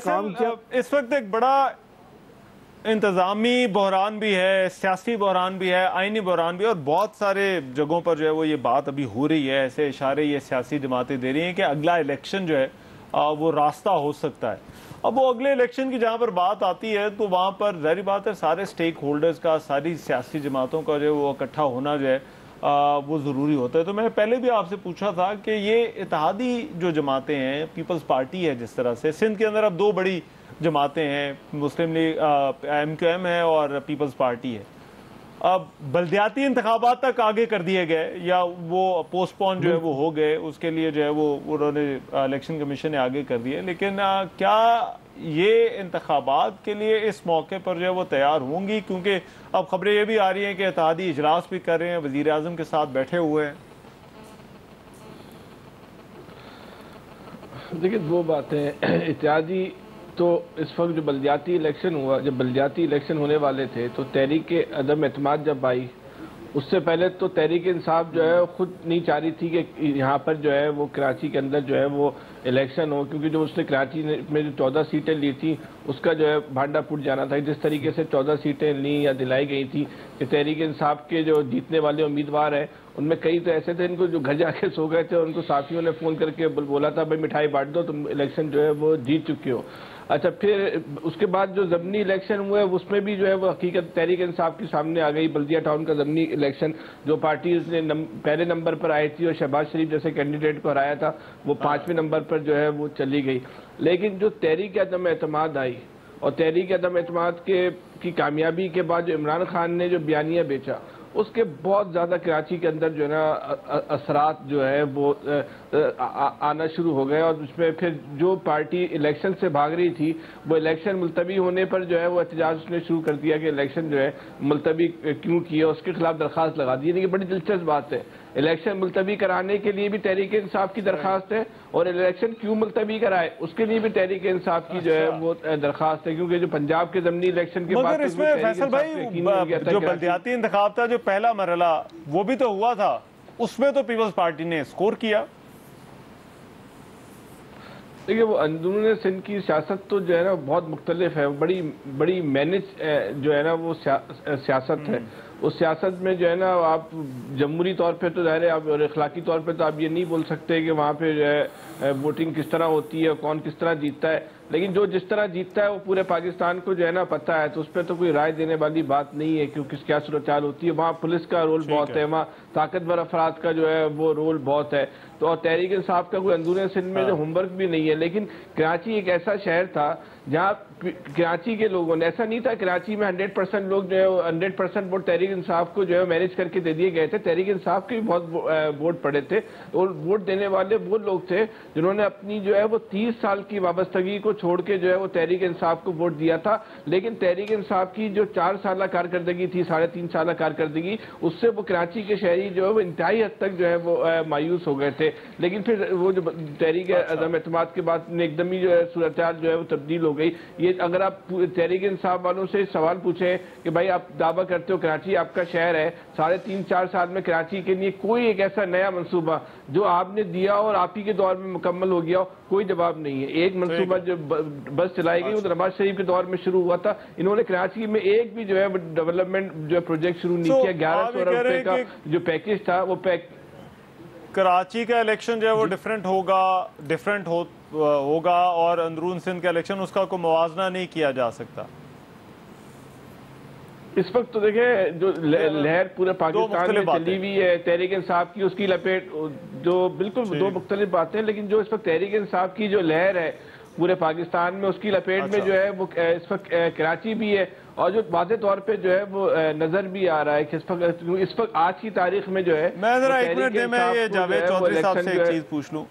کام کیا؟ اس وقت ایک بڑا انتظامی بحران بھی ہے، سیاسی بحران بھی ہے، آئینی بحران بھی ہے، اور بہت سارے جگہوں پر جو ہے وہ یہ بات ابھی ہو رہی ہے، ایسے اشارے یہ سیاسی جماعتیں دے رہی ہیں کہ اگلا الیکشن جو ہے وہ راستہ ہو سکتا ہے۔ اب وہ اگلے الیکشن کی جہاں پر بات آتی ہے تو وہاں پر ظاہری بات ہے سارے سٹیک ہولڈرز کا، ساری سیاسی جماعتوں کا جو ہے وہ اکٹھا ہونا جو ہے وہ ضروری ہوتا ہے۔ تو میں نے پہلے بھی آپ سے پوچھا تھا کہ یہ اتحادی جو جماعتیں ہیں، پیپلز پارٹی ہے جس طرح سے، سندھ کے اندر اب دو بڑی جماعتیں ہیں، مسلم لیگ ایم کیو ایم ہے اور پیپلز پارٹی ہے، اب بلدیاتی انتخابات تک آگے کر دیے گئے یا وہ پوسٹ پون جو ہے وہ ہو گئے، اس کے لیے جو ہے وہ انہوں نے الیکشن کمیشن نے آگے کر دیے، لیکن کیا یہ انتخابات کے لیے اس موقع پر جو ہے وہ تیار ہوں گی؟ کیونکہ اب خبریں یہ بھی آ رہی ہیں کہ اتحادی اجلاس بھی کر رہے ہیں، وزیر اعظم کے ساتھ بیٹھے ہوئے ہیں۔ دیکھیں دو باتیں، اتحادی تو اس وقت جو بلدیاتی الیکشن ہوا، جب بلدیاتی الیکشن ہونے والے تھے تو تحریک عدم اعتماد جب آئی، اس سے پہلے تو تحریک انصاف جو ہے خود نہیں چاہ رہی تھی کہ یہاں پر جو ہے وہ کراچی کے اندر جو ہے وہ الیکشن ہو، کیونکہ جو اس نے کراچی میں جو 14 سیٹیں لی تھیں اس کا جو ہے بھانڈا پھوٹ جانا تھا۔ جس طریقے سے 14 سیٹیں لیں یا دلائی گئی تھیں کہ تحریک انصاف کے جو جیتنے والے امیدوار ہیں ان میں کئی تو ایسے تھے ان کو جو گھر جا کے سو گئے تھے اور ان کو صحافیوں نے فون کر کے بولا تھا بھائی مٹھائی بانٹ دو، تم الیکشن جو ہے وہ جیت چکے ہو۔ اچھا پھر اس کے بعد جو ضمنی الیکشن ہوئے اس میں بھی جو ہے وہ حقیقت تحریک انصاف کی سامنے آ گئی۔ بلدیہ ٹاؤن کا ضمنی الیکشن جو پارٹی اس نے پہلے نمبر پر آئی تھی اور شہباز شریف جیسے کینڈیڈیٹ کو ہرایا تھا وہ 5ویں نمبر پر جو ہے وہ چلی گئی۔ لیکن جو تحریک عدم اعتماد آئی اور تحریک عدم اعتماد کی کامیابی کے بعد جو عمران خان نے جو بیانیہ بیچا اس کے بہت زیادہ کراچی کے اندر جو ہے نا اثرات جو ہے وہ آنا شروع ہو گئے، اور اس میں پھر جو پارٹی الیکشن سے بھاگ رہی تھی وہ الیکشن ملتوی ہونے پر جو ہے وہ احتجاج اس نے شروع کر دیا کہ الیکشن جو ہے ملتوی کیوں کیا، اس کے خلاف درخواست لگا دی۔ لیکن بڑی دلچسپ بات ہے، الیکشن ملتوی کرانے کے لیے بھی تحریک انصاف کی درخواست ہے اور الیکشن کیوں ملتوی کرائے اس کے لیے بھی تحریک انصاف کی جو ہے وہ درخواست ہے، کیونکہ جو پنجاب کے ضمنی الیکشن کے بعد مگر اس میں فیصل بھائی جو بلدیاتی انتخاب تھا جو پہلا مرحلہ وہ بھی تو ہوا تھا، اس میں تو پیپلز پارٹی نے سکور کیا۔ دیکھیں وہ اندرون سندھ کی سیاست تو جو ہے نا بہت مختلف ہے، بڑی مینج جو ہے نا وہ سیاست ہے۔ اس سیاست میں جو ہے نا آپ جمہوری طور پہ تو ظاہر ہے اور اخلاقی طور پہ تو آپ یہ نہیں بول سکتے کہ وہاں پہ جو ہے ووٹنگ کس طرح ہوتی ہے، کون کس طرح جیتتا ہے، لیکن جو جس طرح جیتتا ہے وہ پورے پاکستان کو جو ہے نا پتہ ہے، تو اس پہ تو کوئی رائے دینے والی بات نہیں ہے کہ کیا صورتحال ہوتی ہے۔ وہاں پولیس کا رول بہت ہے، وہاں طاقتور افراد کا جو ہے وہ رول بہت ہے، تو اور تحریک انصاف کا کوئی اندرون سندھ میں جو ہوم ورک بھی نہیں ہے۔ لیکن کراچی ایک ایسا شہر تھا جہاں کراچی کے لوگوں نے، ایسا نہیں تھا کراچی میں 100% لوگ جو ہے 100% ووٹ تحریک انصاف کو جو ہے مینج کر کے دے دیے گئے تھے، تحریک انصاف کے بھی بہت ووٹ پڑے تھے، اور ووٹ دینے والے وہ لوگ تھے جنہوں نے اپنی جو ہے وہ 30 سال کی وابستگی کو چھوڑ کے جو ہے وہ تحریک انصاف کو ووٹ دیا تھا۔ لیکن تحریک انصاف کی جو 4 سالہ کارکردگی تھی، 3.5 سالہ کارکردگی، اس سے وہ کراچی کے شہری جو ہے وہ انتہائی حد تک جو ہے وہ مایوس ہو گئے تھے۔ لیکن پھر وہ جو تحریک عدم اعتماد کے بعد ایک دم ہی جو ہے صورتحال جو ہے وہ تبدیل ہو گئی۔ یہ اگر آپ تحریک انصاف والوں سے سوال پوچھیں کہ بھائی آپ دعویٰ کرتے ہو کراچی آپ کا شہر ہے، 3.5-4 سال میں کراچی کے لیے کوئی ایک ایسا نیا منصوبہ جو آپ نے دیا اور آپ ہی کے دور میں مکمل ہو گیا ہو، کوئی جواب نہیں ہے۔ ایک منصوبہ جو بس چلائی گئی وہ نواز شریف کے دور میں شروع ہوا تھا، انہوں نے کراچی میں ایک بھی جو ہے ڈیولپمنٹ جو ہے پروجیکٹ شروع نہیں کیا۔ 1100 ارب روپے کا جو پیکیج تھا وہ کراچی کا الیکشن جو ہے وہ ڈیفرنٹ ہوگا اور اندرون سندھ کا الیکشن اس کا کوئی موازنہ نہیں کیا جا سکتا۔ اس وقت تو دیکھیں جو لہر پورے پاکستان میں چلی ہوئی ہے تحریک انصاف کی، اس کی لپیٹ جو بالکل دو مختلف باتیں، لیکن جو اس وقت تحریک انصاف کی جو لہر ہے پورے پاکستان میں اس کی لپیٹ میں جو ہے وہ اس وقت کراچی بھی ہے، اور جو واضح طور پہ جو ہے وہ نظر بھی آ رہا ہے کہ اس وقت آج کی تاریخ میں جو ہے میں ذرا ایک منٹ دے، میں یہ جاوید چودھری صاحب سے ایک چیز پوچھ لوں۔